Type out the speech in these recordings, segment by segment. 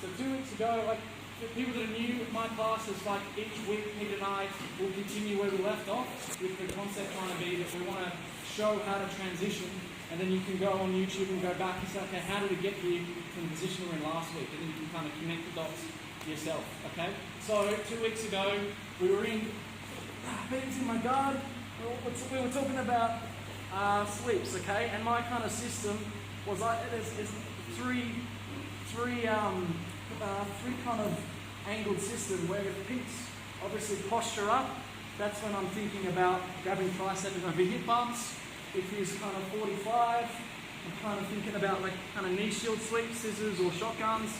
So 2 weeks ago, like, for people that are new with my classes, like each week, Pete and I will continue where we left off, with the concept trying to be that we want to show how to transition, and then you can go on YouTube and go back and say, okay, how did we get here from the position we were in last week? And then you can kind of connect the dots yourself, okay? So 2 weeks ago, we were in, Pete's in my guard, we were talking about sleeps, okay? And my kind of system was like, there's three kind of angled system where if Pete's obviously posture up, that's when I'm thinking about grabbing tricep and over hip bumps. If he's kind of 45, I'm kind of thinking about like kind of knee shield sweep, scissors or shotguns.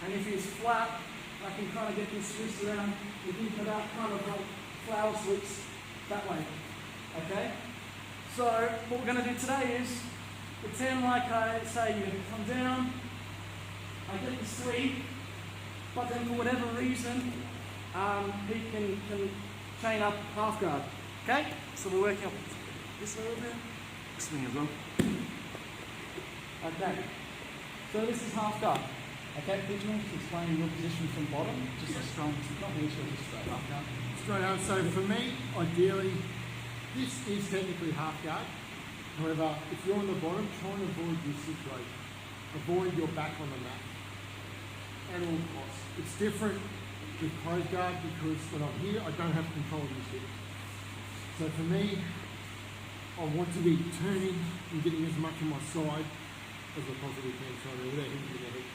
And if he's flat, I can kind of get this twist around and think about kind of like flower sweeps that way. Okay? So what we're going to do today is pretend like I say you come down, I get the sweep, but then for whatever reason, he can chain up half guard. Okay? So we're working up this a little bit. Swing as well. Okay. So this is half guard. Okay, Pete, do you want to explain your position from bottom? Just a strong, not really sure, just straight half guard. Straight up. So for me, ideally, this is technically half guard. However, if you're on the bottom, try and avoid this situation. Avoid your back on the mat at all costs. It's different with closed guard because when I'm here, I don't have control of this hip. So for me, I want to be turning and getting as much on my side as I possibly can, so without hitting the hip.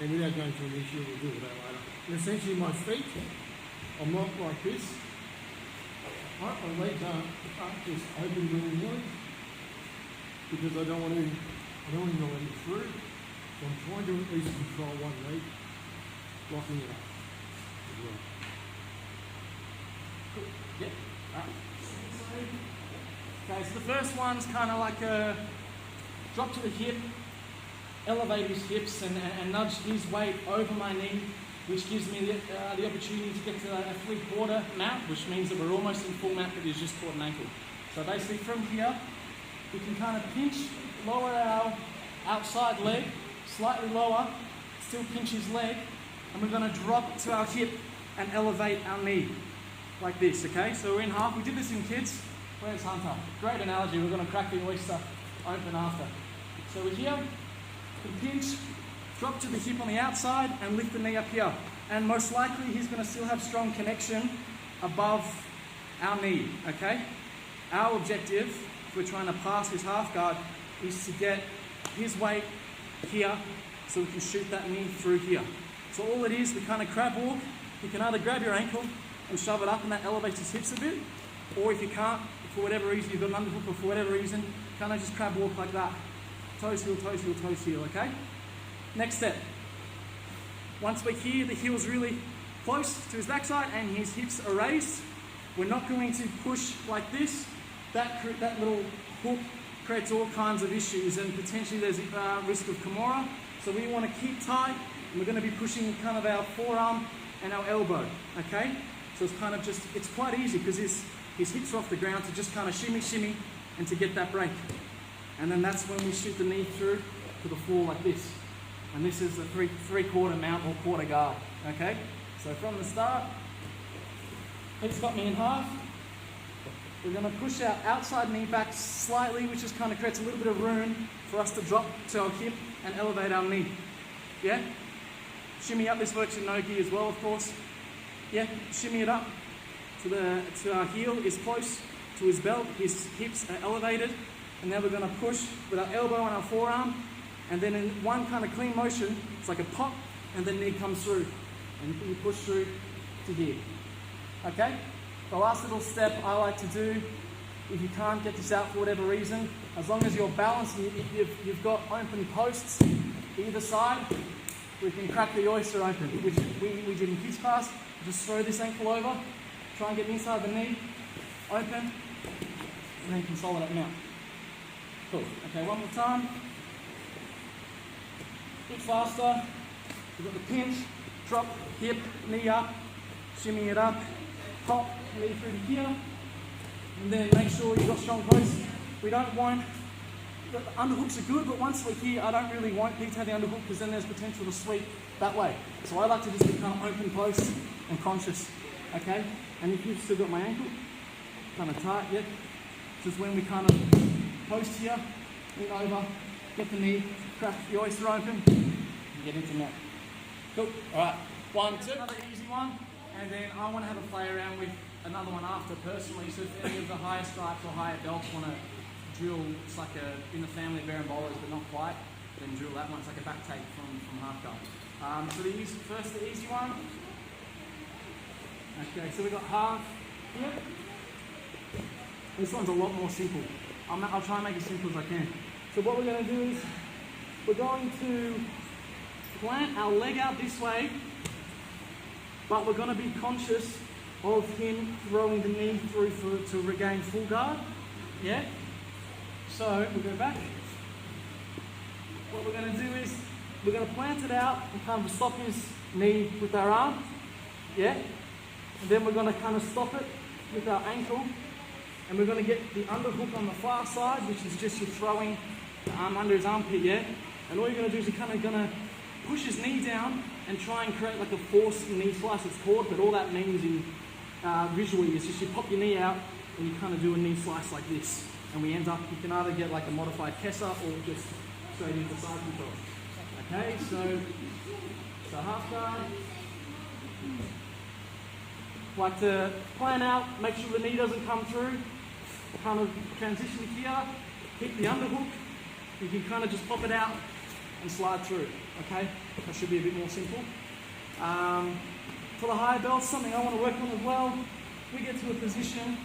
And without going to an issue, we'll deal with that later. And essentially my feet, I'm not like this. My legs aren't just open willy-nilly because I don't want to let it through. So I'm trying to at least control one leg, locking it up as well. Cool. Yep. Okay, so the first one's kind of like a drop to the hip, elevate his hips and nudge his weight over my knee, which gives me the opportunity to get to a 3/4 mount, which means that we're almost in full mount, but he's just caught an ankle. So basically from here, we can kind of pinch, lower our outside leg, slightly lower, still pinch his leg, and we're going to drop to our hip and elevate our knee, like this, okay? So we're in half. We did this in kids. Where's Hunter? Great analogy. We're going to crack the oyster open after. So we're here, we pinch, drop to the hip on the outside, and lift the knee up here. And most likely he's going to still have strong connection above our knee, okay? Our objective, if we're trying to pass his half guard, is to get his weight here so we can shoot that knee through here. So all it is, we kind of crab walk. You can either grab your ankle and shove it up and that elevates his hips a bit, or if you can't, for whatever reason, you've got an underhook or for whatever reason, kind of just crab walk like that. Toes heel, toes heel, toes heel, okay? Next step. Once we're here, the heel's really close to his backside and his hips are raised. We're not going to push like this. That little hook creates all kinds of issues and potentially there's a risk of Kimura. So we want to keep tight and we're going to be pushing kind of our forearm and our elbow, okay? So it's kind of just, it's quite easy because his hips are off the ground to just kind of shimmy and to get that break. And then that's when we shoot the knee through to the floor like this. And this is the 3/4 mount or quarter guard, okay? So from the start, Pete's got me in half. We're going to push our outside knee back slightly, which just kind of creates a little bit of room for us to drop to our hip and elevate our knee. Yeah? Shimmy up, this works in no-gi as well, of course. Yeah, shimmy it up to our heel is close to his belt, his hips are elevated, and now we're going to push with our elbow and our forearm, and then in one kind of clean motion, it's like a pop, and the knee comes through, and you push through to here. Okay? The last little step I like to do, if you can't get this out for whatever reason, as long as you're balanced and you've got open posts either side, we can crack the oyster open, which we did in kids class. Just throw this ankle over, try and get inside the knee, open, and then consolidate mount. Cool. Okay, one more time. A bit faster. We've got the pinch, drop, hip, knee up, shimmy it up, pop, knee through to here, and then make sure you've got strong posts. We don't want the underhooks are good, but once we're here, I don't really want Pete to have the underhook because then there's potential to sweep that way. So I like to just be kind of open, close, and conscious, okay? And if you've still got my ankle, kind of tight, yep. Just when we kind of post here, lean over, get the knee, crack the oyster open, and get into net. Cool, all right, 1, 2. Another easy one, and then I want to have a play around with another one after personally, so if any of the higher stripes or higher belts want to drill, it's like in the family of bear and bowlers, but not quite, then drill that one. It's like a back take from half guard. So first the easy one. Okay, so we got half here. This one's a lot more simple. I'll try and make it as simple as I can. So what we're going to do is we're going to plant our leg out this way, but we're going to be conscious of him throwing the knee through to regain full guard. Yeah? So we'll go back. What we're going to do is we're going to plant it out and kind of stop his knee with our arm. Yeah? And then we're going to kind of stop it with our ankle. And we're going to get the underhook on the far side, which is just you're throwing the arm under his armpit, yeah? And all you're going to do is you're kind of going to push his knee down and try and create like a forced knee slice, it's called, but all that means in visually is just you pop your knee out and you kind of do a knee slice like this. And we end up, you can either get like a modified Kessa or just straight into side control. Okay, so half guard. Like to plan out, make sure the knee doesn't come through. Kind of transition here, hit the underhook. You can kind of just pop it out and slide through. Okay, that should be a bit more simple. For the higher belts, something I want to work on as well. We get to a position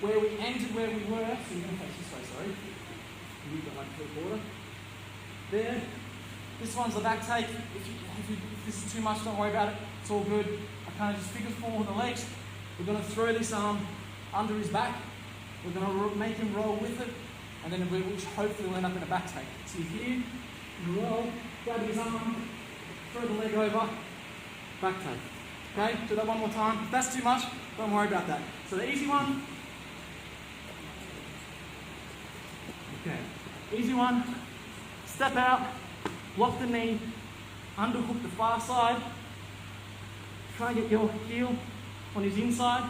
where we ended where we were. So you're going to face this way, sorry. You've got like 3/4. There. This one's the back take. If this is too much, don't worry about it. It's all good. I kind of just figure four with the legs. We're going to throw this arm under his back. We're going to make him roll with it, and then which hopefully will end up in a back take. So here, you roll, grab his arm, throw the leg over, back take. Okay, do that one more time. If that's too much, don't worry about that. So the easy one. Okay, easy one. Step out, block the knee, underhook the far side. Try and get your heel on his inside.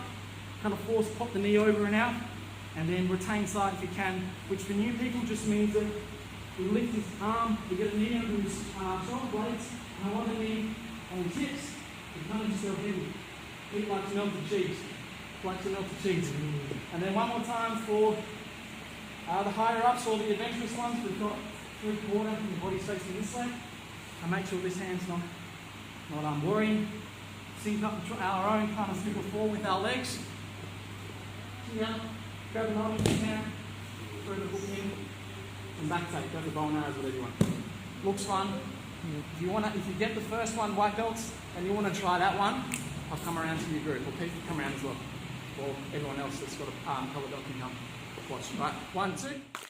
Kind of force pop the knee over and out. And then retain side if you can, which for new people just means that we lift his arm, we get a knee under his shoulder blades, and I want the knee on his hips. You kind of just go heavy. Eat like melted cheese. Like some melted cheese. And then one more time for the higher ups or the adventurous ones. We've got 3/4 and the body's facing this way. And make sure this hand's not worrying. Sync up our own kind of 3/4 with our legs. Yeah. Grab an arm if you can, throw the hook in, and back take. Grab the bow and arrows, whatever you want. Looks fun. If you get the first one, white belts, and you want to try that one, I'll come around to your group, or Pete can come around as well. Or everyone else that's got a colour belt can come watch. Right, 1, 2.